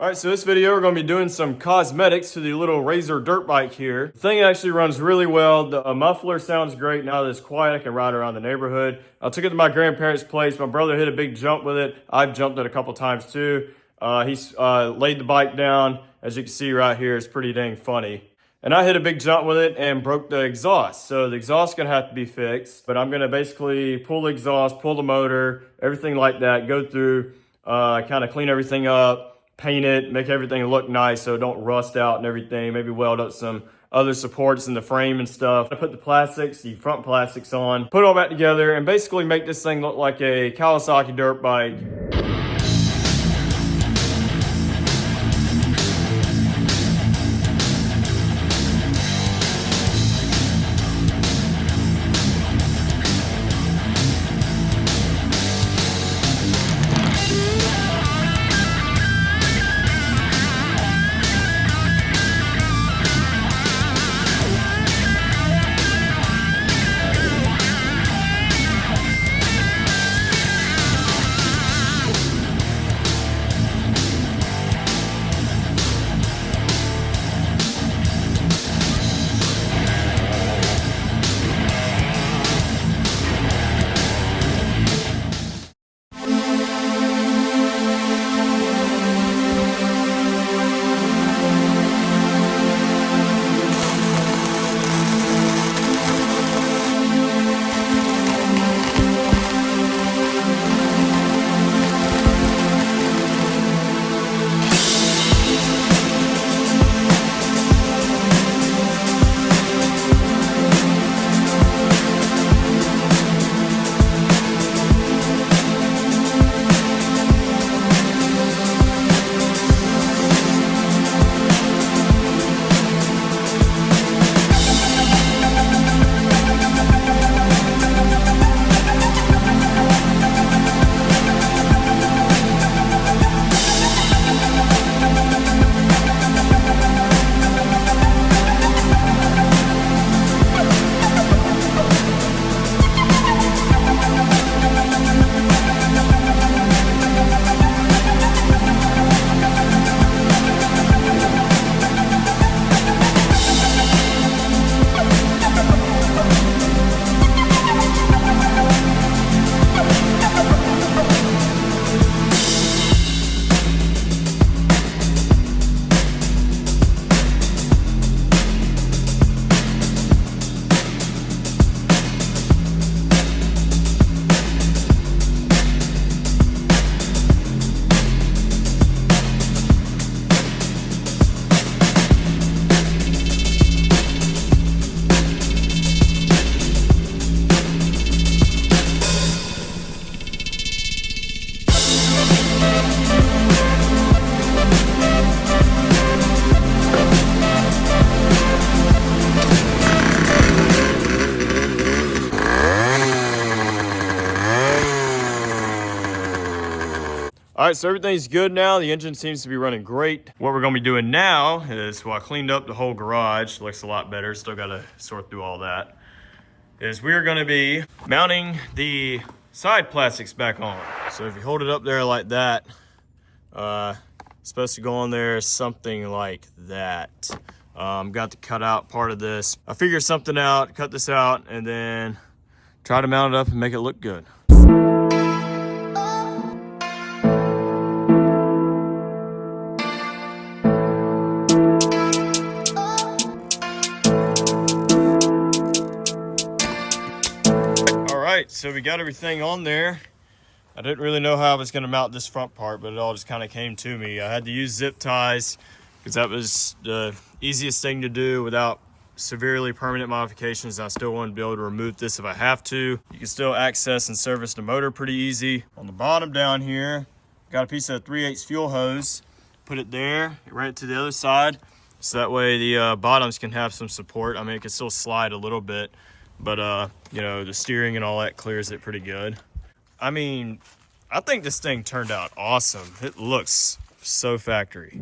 All right, so this video we're going to be doing some cosmetics to the little Razor dirt bike here. The thing actually runs really well. The muffler sounds great. Now that it's quiet, I can ride around the neighborhood. I took it to my grandparents' place. My brother hit a big jump with it. I've jumped it a couple times too. He's laid the bike down. As you can see right here, it's pretty dang funny. And I hit a big jump with it and broke the exhaust. So the exhaust is gonna have to be fixed. But I'm gonna basically pull the exhaust, pull the motor, everything like that, go through, kind of clean everything up, paint it, make everything look nice so it don't rust out and everything. Maybe weld up some other supports in the frame and stuff. I put the plastics, the front plastics on, put it all back together, and basically make this thing look like a Kawasaki dirt bike. All right, so everything's good now. The engine seems to be running great. What we're gonna be doing now is, well, I cleaned up the whole garage. Looks a lot better. Still gotta sort through all that. Is we're gonna be mounting the side plastics back on. So if you hold it up there like that, it's supposed to go on there something like that. Got to cut out part of this. I figured something out, cut this out, and then try to mount it up and make it look good. So we got everything on there. I didn't really know how I was going to mount this front part, but it all just kind of came to me. I had to use zip ties because that was the easiest thing to do without severely permanent modifications. I still want to be able to remove this if I have to. You can still access and service the motor pretty easy. On the bottom down here, got a piece of 3/8 fuel hose. Put it there, right to the other side, so that way the bottoms can have some support. I mean, it can still slide a little bit, but you know, the steering and all that clears it pretty good. I mean, I think this thing turned out awesome. It looks so factory.